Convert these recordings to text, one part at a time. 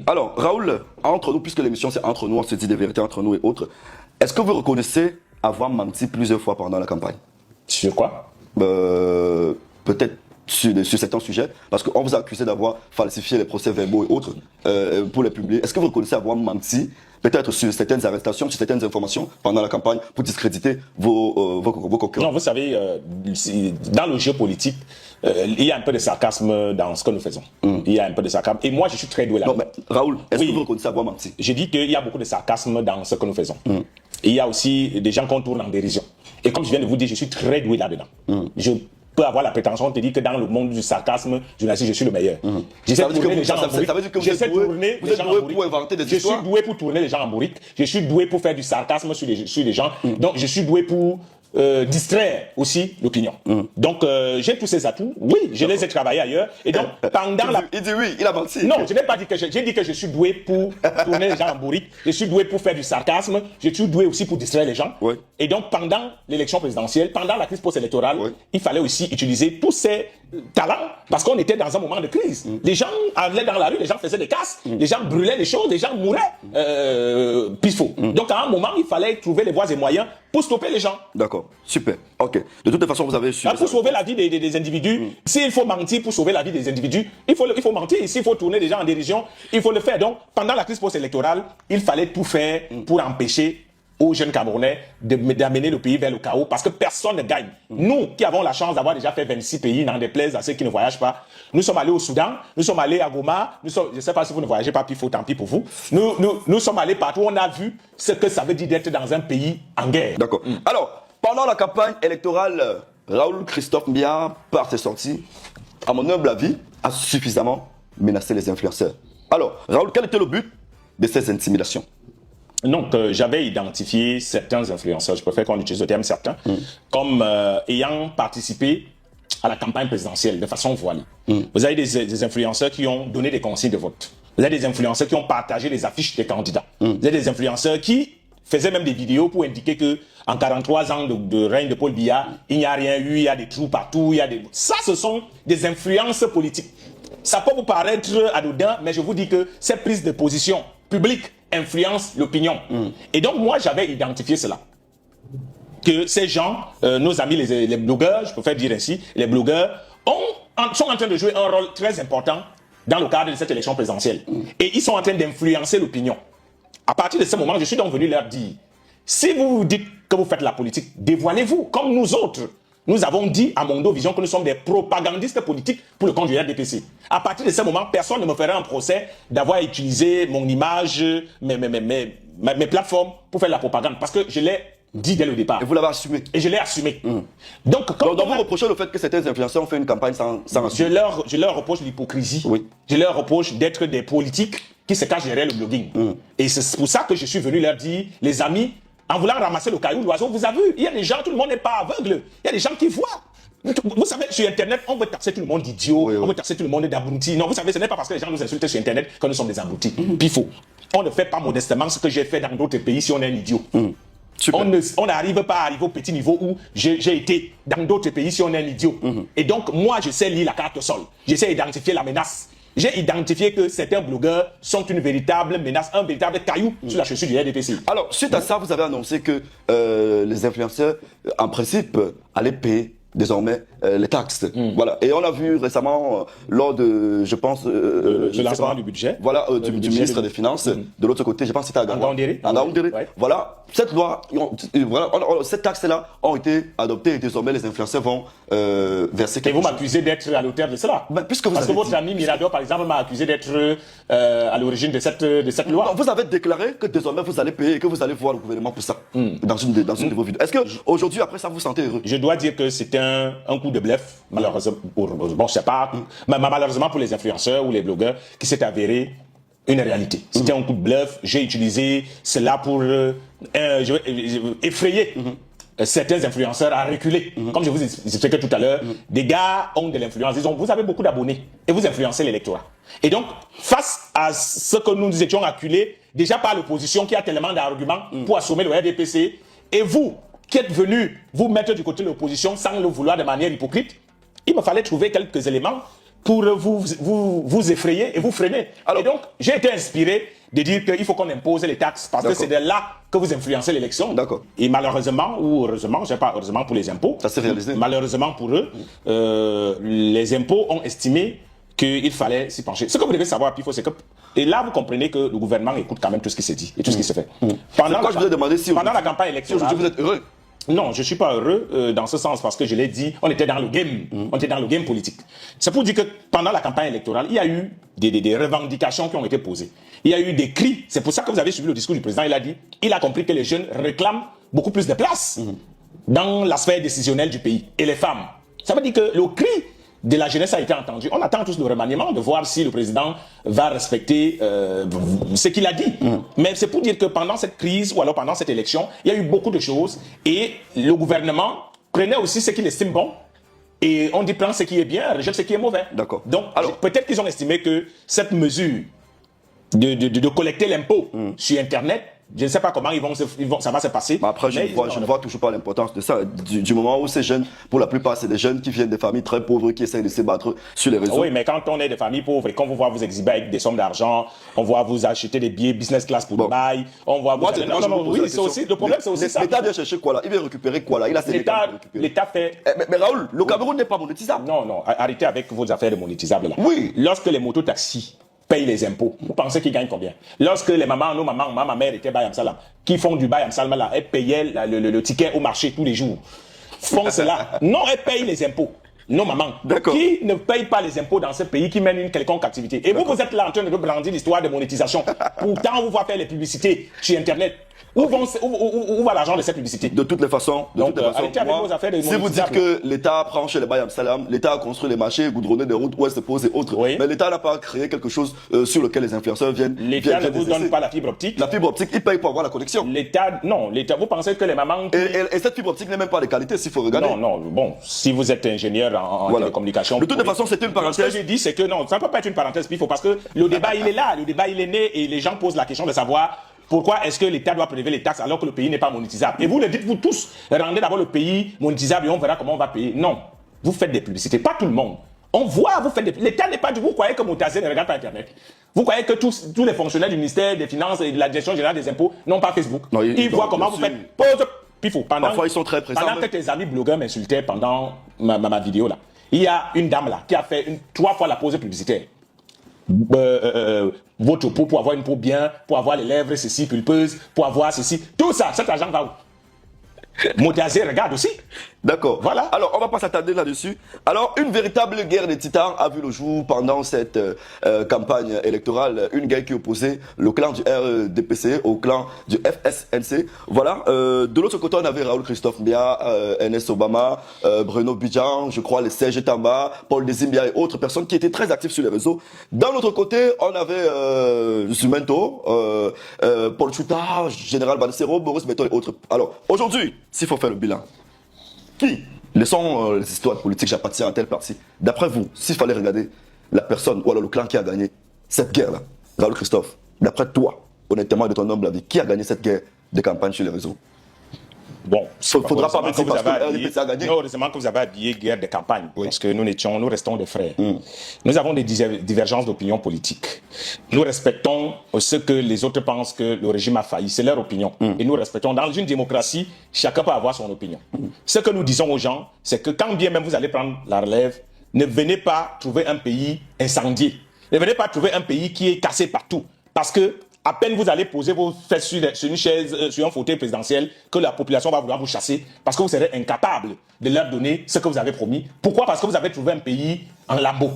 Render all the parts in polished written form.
Alors, Raoul, entre nous, puisque l'émission c'est entre nous, on se dit des vérités entre nous et autres, est-ce que vous reconnaissez avoir menti plusieurs fois pendant la campagne? Sur quoi? Peut-être sur certains sujets, parce qu'on vous a accusé d'avoir falsifié les procès-verbaux et autres pour les publier. Est-ce que vous reconnaissez avoir menti, peut-être sur certaines arrestations, sur certaines informations pendant la campagne pour discréditer vos concurrents? Non, vous savez, dans le jeu politique, il y a un peu de sarcasme dans ce que nous faisons. Il y a un peu de sarcasme. Et moi, je suis très doué là. Non, mais Raoul, est-ce que vous reconnaissez avoir menti? J'ai dit qu'il y a beaucoup de sarcasme dans ce que nous faisons. Et il y a aussi des gens qu'on tourne en dérision. Et comme je viens de vous dire, je suis très doué là-dedans. Je peux avoir la prétention de dire que dans le monde du sarcasme, je suis le meilleur. J'essaie de tourner les gens en bourrique. Ça veut dire que vous êtes doué pour inventer des histoires. Je suis doué pour tourner les gens en bourrique. Je suis doué pour faire du sarcasme sur les gens. Donc, je suis doué pour distraire aussi l'opinion. Donc, j'ai tous ces atouts. Oui, je les ai travaillés ailleurs. Et donc, pendant la... Il dit oui, il a menti. Non, je n'ai pas dit que j'ai dit que je suis doué pour tourner les gens en bourrique. Je suis doué pour faire du sarcasme. Je suis doué aussi pour distraire les gens. Oui. Et donc, pendant l'élection présidentielle, pendant la crise post-électorale, il fallait aussi utiliser tous ces talents parce qu'on était dans un moment de crise. Les gens allaient dans la rue, les gens faisaient des casses, les gens brûlaient les choses, les gens mouraient. Pifo. Donc, à un moment, il fallait trouver les voies et moyens pour stopper les gens. D'accord, super, ok. De toute façon, vous avez su... Pour sauver la vie des individus, s'il faut mentir pour sauver la vie des individus, il faut mentir. S'il faut tourner les gens en dérision, il faut le faire. Donc, pendant la crise post-électorale, il fallait tout faire pour empêcher aux jeunes Camerounais d'amener le pays vers le chaos parce que personne ne gagne. Nous, qui avons la chance d'avoir déjà fait 26 pays, n'en déplaise à ceux qui ne voyagent pas, nous sommes allés au Soudan, nous sommes allés à Goma, je ne sais pas si vous ne voyagez pas, puis il faut, tant pis pour vous. Nous sommes allés partout, on a vu ce que ça veut dire d'être dans un pays en guerre. D'accord. Alors, pendant la campagne électorale, Raoul Christophe Mbiya, par ses sorties, à mon humble avis, a suffisamment menacé les influenceurs. Alors, Raoul, quel était le but de ces intimidations? Donc, j'avais identifié certains influenceurs, je préfère qu'on utilise le terme certains, comme ayant participé à la campagne présidentielle de façon voilée. Vous avez des influenceurs qui ont donné des consignes de vote. Vous avez des influenceurs qui ont partagé les affiches des candidats. Vous avez des influenceurs qui faisaient même des vidéos pour indiquer que en 43 ans de règne de Paul Biya, il n'y a rien eu, il y a des trous partout, il y a des... Ça, ce sont des influences politiques. Ça peut vous paraître anodin, mais je vous dis que ces prises de position publiques influencent l'opinion. Et donc, moi, j'avais identifié cela. Que ces gens, nos amis les blogueurs, je préfère dire ainsi, les blogueurs, sont en train de jouer un rôle très important dans le cadre de cette élection présidentielle. Et ils sont en train d'influencer l'opinion. À partir de ce moment, je suis donc venu leur dire, si vous vous dites que vous faites la politique, dévoilez-vous comme nous autres. Nous avons dit à Mondo Vision que nous sommes des propagandistes politiques pour le compte du RDPC. À partir de ce moment, personne ne me ferait un procès d'avoir utilisé mon image, mes plateformes pour faire la propagande. Parce que je l'ai dit dès le départ. Et vous l'avez assumé. Et je l'ai assumé. Donc, vous reprochez le fait que certains influenceurs ont fait une campagne sans assumer. Je leur reproche l'hypocrisie. Oui. Je leur reproche d'être des politiques qui se cachent derrière le blogging. Et c'est pour ça que je suis venu leur dire, les amis, en voulant ramasser le caillou, l'oiseau, vous avez vu, il y a des gens, tout le monde n'est pas aveugle. Il y a des gens qui voient. Vous savez, sur Internet, on veut taxer tout le monde d'idiot, on veut taxer tout le monde d'abrutis. Non, vous savez, ce n'est pas parce que les gens nous insultent sur Internet que nous sommes des abrutis. Puis faux. On ne fait pas modestement ce que j'ai fait dans d'autres pays si on est un idiot. On n'arrive pas à arriver au petit niveau où j'ai été dans d'autres pays si on est un idiot. Et donc, moi, je sais lire la carte au sol. Je sais identifier la menace. J'ai identifié que certains blogueurs sont une véritable menace, un véritable caillou sur la chaussure du RDPC. Alors, suite à ça, vous avez annoncé que les influenceurs, en principe, allaient payer désormais les taxes. Voilà. Et on a vu récemment, lors de, je pense... le lancement du budget. Voilà, du ministre des Finances. De l'autre côté, je pense que c'était à Garoua. Voilà. Cette loi, cette taxe-là ont été adoptées et désormais les influenceurs vont verser quelque chose. Et vous m'accusez d'être à l'auteur de cela. Parce que votre ami Mirador, par exemple, m'a accusé d'être à l'origine de cette loi. Non, vous avez déclaré que désormais vous allez payer et que vous allez voir le gouvernement pour ça, dans une de vos vidéos. Est-ce qu'aujourd'hui, après ça, vous vous sentez heureux? Je dois dire que c'était un coup de bluff, malheureusement. Bon, je sais pas, malheureusement pour les influenceurs ou les blogueurs, qui s'est avéré une réalité. C'était un coup de bluff. J'ai utilisé cela pour effrayer certains influenceurs à reculer. Comme je vous expliquais tout à l'heure, des gars ont de l'influence. Disons, vous avez beaucoup d'abonnés et vous influencez l'électorat. Et donc, face à ce que nous étions acculés, déjà par l'opposition qui a tellement d'arguments pour assommer le RDPC, et vous, qui êtes venus vous mettre du côté de l'opposition sans le vouloir de manière hypocrite, il me fallait trouver quelques éléments pour vous effrayer et vous freiner. Alors, et donc, j'ai été inspiré de dire qu'il faut qu'on impose les taxes parce que c'est de là que vous influencez l'élection. D'accord. Et malheureusement, ou heureusement, je ne sais pas, heureusement pour les impôts, ça s'est réalisé. Malheureusement pour eux, les impôts ont estimé qu'il fallait s'y pencher. Ce que vous devez savoir, Pifo, c'est que... Et là, vous comprenez que le gouvernement écoute quand même tout ce qui se dit et tout ce qui se fait. Pendant je vous ai demandé si pendant la campagne électorale... Si aujourd'hui vous êtes heureux. Non, je ne suis pas heureux dans ce sens parce que je l'ai dit, on était dans le game, on était dans le game politique. C'est pour dire que pendant la campagne électorale, il y a eu des revendications qui ont été posées. Il y a eu des cris. C'est pour ça que vous avez suivi le discours du président. Il a dit, il a compris que les jeunes réclament beaucoup plus de place dans la sphère décisionnelle du pays. Et les femmes. Ça veut dire que le cri de la jeunesse a été entendu. On attend tous le remaniement de voir si le président va respecter ce qu'il a dit. Mais c'est pour dire que pendant cette crise ou alors pendant cette élection, il y a eu beaucoup de choses et le gouvernement prenait aussi ce qu'il estime bon. Et on dit prend ce qui est bien, rejette ce qui est mauvais. D'accord. Donc, peut-être qu'ils ont estimé que cette mesure de collecter l'impôt sur Internet, je ne sais pas comment ça va se passer. Mais après, je ne vois toujours pas l'importance de ça. Du moment où ces jeunes, pour la plupart, c'est des jeunes qui viennent des familles très pauvres qui essayent de se battre sur les réseaux. Oui, mais quand on est des familles pauvres et qu'on vous voit vous exhiber avec des sommes d'argent, on voit vous acheter des billets business class pour Dubaï, on voit vous... Oui, c'est aussi, le problème, c'est aussi ça. L'État vient chercher quoi là? Il vient récupérer quoi là? Il a ses L'État fait... Mais Raoul, le Cameroun n'est pas monétisable. Non, arrêtez avec vos affaires de monétisables là. Oui. Lorsque les mototaxis payent les impôts, vous pensez qu'ils gagnent combien? Lorsque les mamans, nos mamans, ma mère était Bayam Salam, qui font du Bayam Salam là, elles payaient le ticket au marché tous les jours. Font cela. Non, elles payent les impôts. Nos mamans. Qui ne payent pas les impôts dans ce pays, qui mènent une quelconque activité. Et vous êtes là en train de brandir l'histoire de monétisation. Pourtant, on vous voit faire les publicités sur Internet. Où va l'argent de cette publicité? De toutes les façons, si vous dites que l'État prend chez les Bayam Salam, l'État a construit les marchés, goudronné des routes, ouest pose et autres. Oui. Mais l'État n'a pas créé quelque chose sur lequel les influenceurs viennent. L'État ne vous donne pas la fibre optique. La fibre optique, il paye pour avoir la connexion. L'État, vous pensez que les mamans... Et cette fibre optique n'est même pas de qualité, s'il faut regarder. Non, bon, si vous êtes ingénieur en télécommunication... De toute façon, c'est une parenthèse. Ce que j'ai dit, c'est que non, ça ne peut pas être une parenthèse, Pifo, parce que le débat, il est là, le débat, il est né, et les gens posent la question de savoir... Pourquoi est-ce que l'État doit prélever les taxes alors que le pays n'est pas monétisable? Et vous le dites, vous tous, rendez d'abord le pays monétisable et on verra comment on va payer. Non, vous faites des publicités, pas tout le monde. On voit, vous faites des... L'État n'est pas du... Vous croyez que Moutazer ne regarde pas Internet? Vous croyez que tous les fonctionnaires du ministère des Finances et de la Direction générale des impôts n'ont pas Facebook? Non, ils voient comment vous faites... Pause, Pifo. Parfois, ils sont très présents. Pendant que tes amis blogueurs m'insultaient pendant ma vidéo là, il y a une dame là qui a fait 3 fois la pause publicitaire. Votre peau pour avoir une peau bien, pour avoir les lèvres ceci pulpeuses, pour avoir ceci, tout ça, cet argent va où? Moutazer regarde aussi. D'accord. Voilà. Alors, on va pas s'attarder là-dessus. Alors, une véritable guerre des titans a vu le jour pendant cette campagne électorale. Une guerre qui opposait le clan du RDPC au clan du FSNC. Voilà. De l'autre côté, on avait Raoul Christophe Mbia, Ernest Obama, Bruno Bidjan, je crois les Serge Tamba, Paul Desimbia et autres personnes qui étaient très actifs sur les réseaux. Dans l'autre côté, on avait Zumento, Paul Chouta, Général Bancero, Boris Beton et autres. Alors, aujourd'hui, s'il faut faire le bilan, qui? Laissons les histoires politiques, j'appartiens à telle partie. D'après vous, s'il fallait regarder la personne ou alors le clan qui a gagné cette guerre-là, Raoul Christophe, d'après toi, honnêtement de ton humble avis, qui a gagné cette guerre de campagne sur les réseaux? Bon, il ne faudra pas mettre ça parce que le RDPC a gagné. Non, heureusement que vous avez habillé guerre de campagne, parce que nous restons des frères. Nous avons des divergences d'opinion politique. Nous respectons ce que les autres pensent que le régime a failli, c'est leur opinion. Et nous respectons. Dans une démocratie, chacun peut avoir son opinion. Ce que nous disons aux gens, c'est que quand bien même vous allez prendre la relève, ne venez pas trouver un pays incendié. Ne venez pas trouver un pays qui est cassé partout. Parce que à peine vous allez poser vos fesses sur une chaise, sur un fauteuil présidentiel, que la population va vouloir vous chasser parce que vous serez incapable de leur donner ce que vous avez promis. Pourquoi? Parce que vous avez trouvé un pays en lambeaux.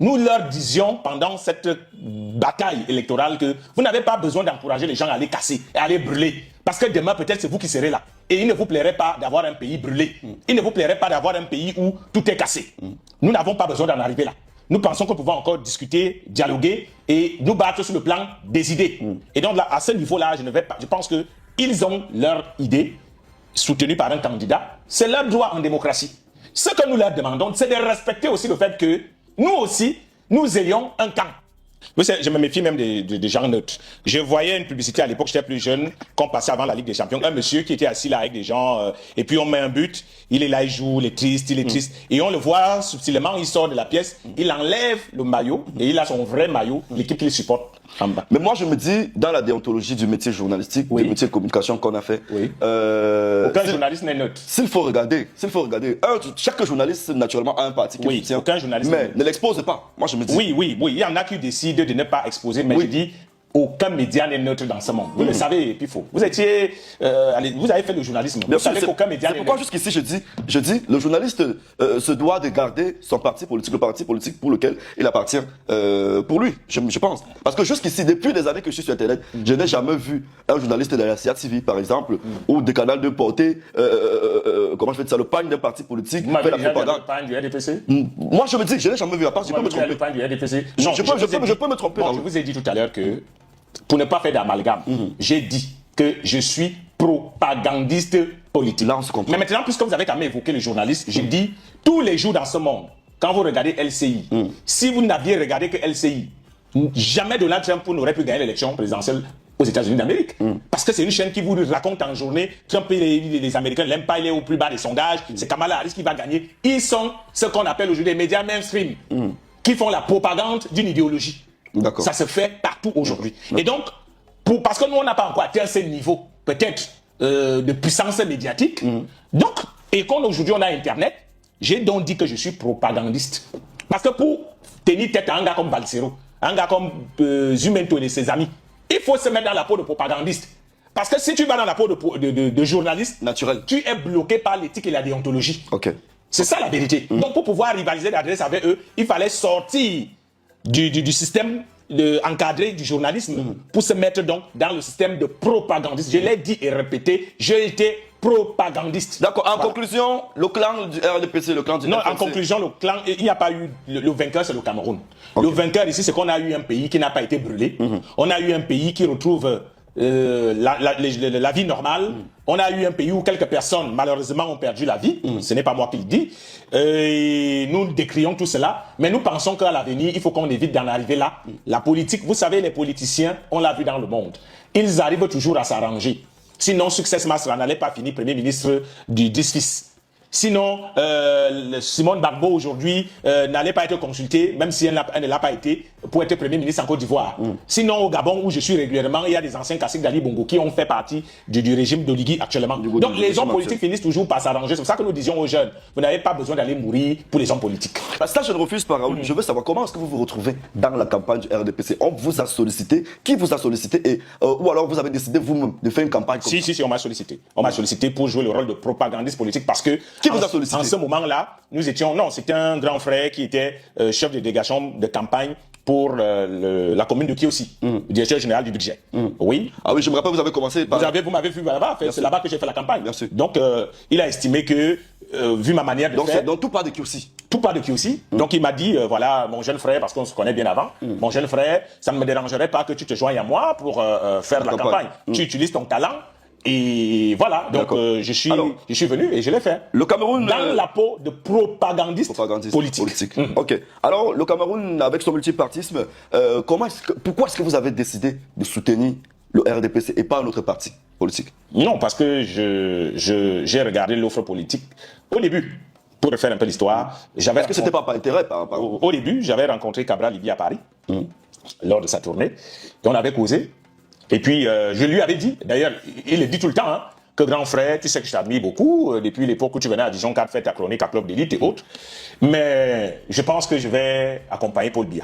Nous leur disions pendant cette bataille électorale que vous n'avez pas besoin d'encourager les gens à aller casser et à aller brûler. Parce que demain, peut-être c'est vous qui serez là. Et il ne vous plairait pas d'avoir un pays brûlé. Il ne vous plairait pas d'avoir un pays où tout est cassé. Nous n'avons pas besoin d'en arriver là. Nous pensons que nous pouvons encore discuter, dialoguer et nous battre sur le plan des idées. Et donc là, à ce niveau-là, je pense qu'ils ont leur idée soutenue par un candidat. C'est leur droit en démocratie. Ce que nous leur demandons, c'est de respecter aussi le fait que nous aussi, nous ayons un camp. Vous savez, je me méfie même des gens neutres. Je voyais une publicité à l'époque, j'étais plus jeune, qu'on passait avant la Ligue des Champions. Un monsieur qui était assis là avec des gens, et puis on met un but, il est là, il joue, il est triste. Et on le voit subtilement, il sort de la pièce, il enlève le maillot, et il a son vrai maillot, l'équipe qu'il supporte en bas. Mais moi, je me dis, dans la déontologie du métier journalistique, du métier de communication qu'on a fait, aucun journaliste n'est neutre. S'il faut regarder, chaque journaliste, naturellement, a un parti qui soutient. Aucun journaliste mais ne l'expose pas. Moi, je me dis. Oui. Il y en a qui décident de ne pas exposer, mais je dis, aucun média n'est neutre dans ce monde. Vous le savez, Pifo. Vous étiez, vous avez fait le journalisme. Bien vous sûr, savez qu'aucun média n'est neutre. Pourquoi jusqu'ici je dis, le journaliste se doit de garder son parti politique, le parti politique pour lequel il appartient, pour lui, je pense. Parce que jusqu'ici, depuis des années que je suis sur Internet, je n'ai jamais vu un journaliste de la CIA TV, par exemple, ou des canaux de porter, comment je vais dire ça, le pagne d'un parti politique, fait la propagande. Le pagne du RDPC? Moi, je me dis, je n'ai jamais vu, à part, je peux me tromper. Le pagne du RDPC? Non, je peux me tromper. Bon, je vous ai dit tout à l'heure que, pour ne pas faire d'amalgame, j'ai dit que je suis propagandiste politique. Là, on se comprend. Mais maintenant, puisque vous avez quand même évoqué le journaliste, j'ai dit, tous les jours dans ce monde, quand vous regardez LCI, si vous n'aviez regardé que LCI, jamais Donald Trump n'aurait pu gagner l'élection présidentielle aux États-Unis d'Amérique. Parce que c'est une chaîne qui vous raconte en journée, Trump et les Américains l'aiment pas, il est au plus bas des sondages, c'est Kamala Harris qui va gagner. Ils sont ce qu'on appelle aujourd'hui les médias mainstream, qui font la propagande d'une idéologie. Ça se fait partout aujourd'hui. Et donc, parce que nous, on n'a pas encore atteint ce niveau, peut-être, de puissance médiatique. Donc, et quand aujourd'hui on a Internet, j'ai donc dit que je suis propagandiste. Parce que pour tenir tête à un gars comme Balsero, un gars comme Zumento et ses amis, il faut se mettre dans la peau de propagandiste. Parce que si tu vas dans la peau de journaliste, naturel, tu es bloqué par l'éthique et la déontologie. C'est ça la vérité. Donc pour pouvoir rivaliser d'adresse avec eux, il fallait sortir du système encadré du journalisme pour se mettre donc dans le système de propagandiste. Je l'ai dit et répété, j'ai été propagandiste. D'accord. En conclusion, le clan du RDPC, le clan du Non, RDPC. en conclusion, le clan, il n'y a pas eu... Le vainqueur, c'est le Cameroun. Le vainqueur ici, c'est qu'on a eu un pays qui n'a pas été brûlé. On a eu un pays qui retrouve la vie normale. On a eu un pays où quelques personnes, malheureusement, ont perdu la vie. Ce n'est pas moi qui le dis. Et nous décrions tout cela. Mais nous pensons qu'à l'avenir, il faut qu'on évite d'en arriver là. La politique, vous savez, les politiciens, on l'a vu dans le monde. Ils arrivent toujours à s'arranger. Sinon, Success Masra n'allait pas finir Premier ministre du 10 fils. Sinon, Simone Gbagbo aujourd'hui n'allait pas être consultée, même si elle ne l'a pas été, pour être Premier ministre en Côte d'Ivoire. Sinon, au Gabon, où je suis régulièrement, il y a des anciens caciques d'Ali Bongo qui ont fait partie du régime d'Oligui actuellement. Donc les hommes politiques finissent toujours par s'arranger. C'est pour ça que nous disions aux jeunes, vous n'avez pas besoin d'aller mourir pour les hommes politiques. Ça, je ne refuse pas, Raoul. Je veux savoir comment est-ce que vous vous retrouvez dans la campagne du RDPC. On vous a sollicité. Qui vous a sollicité et, ou alors vous avez décidé vous-même de faire une campagne comme ça? Si, on m'a sollicité. On m'a sollicité pour jouer le rôle de propagandiste politique parce que qui vous a sollicité? En ce moment-là, nous étions... Non, c'était un grand frère qui était chef de délégation de campagne pour la commune de Kiossi, directeur général du budget. Oui. Ah oui, je me rappelle, vous avez commencé par... Vous m'avez vu là-bas, c'est là-bas que j'ai fait la campagne. Bien sûr. Donc, il a estimé que, vu ma manière de faire... Donc tout part de Kiossi. Tout part de Kiossi. Donc il m'a dit, voilà, mon jeune frère, parce qu'on se connaît bien avant, mon jeune frère, ça ne me dérangerait pas que tu te joignes à moi pour faire la campagne. Tu utilises ton talent. Et voilà, donc je suis venu et je l'ai fait. Le Cameroun... Dans la peau de propagandiste politique. Ok. Alors, le Cameroun, avec son multipartisme, pourquoi est-ce que vous avez décidé de soutenir le RDPC et pas un autre parti politique? Non, parce que j'ai regardé l'offre politique au début. Pour refaire un peu l'histoire, Est-ce que c'était pas par intérêt Au début, j'avais rencontré Cabral Libye à Paris, lors de sa tournée, et on avait causé. Et puis, je lui avais dit, d'ailleurs, il le dit tout le temps, que grand frère, tu sais que je t'admire beaucoup, depuis l'époque où tu venais à Dijon 4 faire ta chronique à Club d'élite et autres, mais je pense que je vais accompagner Paul Biya.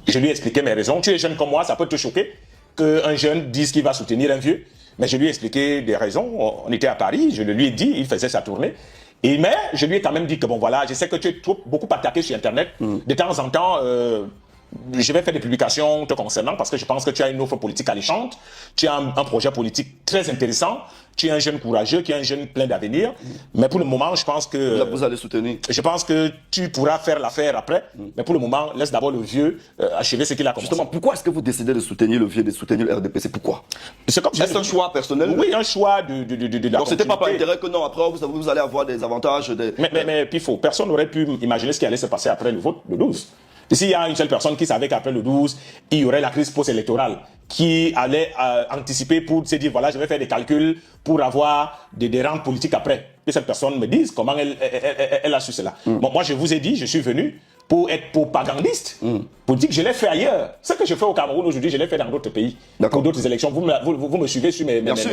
Je lui ai expliqué mes raisons. Tu es jeune comme moi, ça peut te choquer qu'un jeune dise qu'il va soutenir un vieux, mais je lui ai expliqué des raisons. On était à Paris, je le lui ai dit, il faisait sa tournée. Mais je lui ai quand même dit que bon voilà, je sais que tu es beaucoup attaqué sur Internet. De temps en temps, je vais faire des publications te concernant parce que je pense que tu as une offre politique alléchante, tu as un projet politique très intéressant, tu es un jeune courageux, tu es un jeune plein d'avenir. Mais pour le moment, je pense que... Vous allez soutenir. Je pense que tu pourras faire l'affaire après. Mais pour le moment, laisse d'abord le vieux achever ce qu'il a commencé. Justement, pourquoi est-ce que vous décidez de soutenir le vieux, de soutenir le RDPC? Pourquoi? Est-ce un choix personnel? Oui, un choix de la Donc c'était pas par intérêt que non, après vous allez avoir des avantages. Mais Pifo, personne n'aurait pu imaginer ce qui allait se passer après le vote de 12. S'il y a une seule personne qui savait qu'après le 12, il y aurait la crise post-électorale, qui allait anticiper pour se dire, voilà, je vais faire des calculs pour avoir des rentes politiques après. Que cette personne me dise comment elle a su cela. Bon, moi, je vous ai dit, je suis venu pour être propagandiste politique. Je l'ai fait ailleurs. Ce que je fais au Cameroun aujourd'hui, je l'ai fait dans d'autres pays, pour d'autres élections. Vous me suivez sur mes... Bien sûr.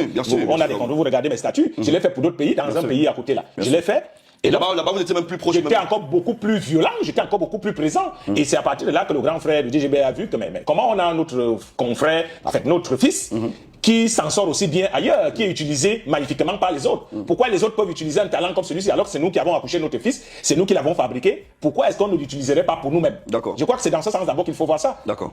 On a des comptes, vous regardez mes statuts. Je l'ai fait pour d'autres pays, dans un pays à côté là. Je l'ai fait. Et là-bas, vous étiez même plus proche. J'étais encore beaucoup plus violent, j'étais encore beaucoup plus présent. Et c'est à partir de là que le grand frère du DGB a vu que mais comment on a notre confrère, en fait notre fils, qui s'en sort aussi bien ailleurs, qui est utilisé magnifiquement par les autres. Pourquoi les autres peuvent utiliser un talent comme celui-ci alors que c'est nous qui avons accouché notre fils, c'est nous qui l'avons fabriqué? Pourquoi est-ce qu'on ne l'utiliserait pas pour nous-mêmes? D'accord. Je crois que c'est dans ce sens d'abord qu'il faut voir ça. D'accord.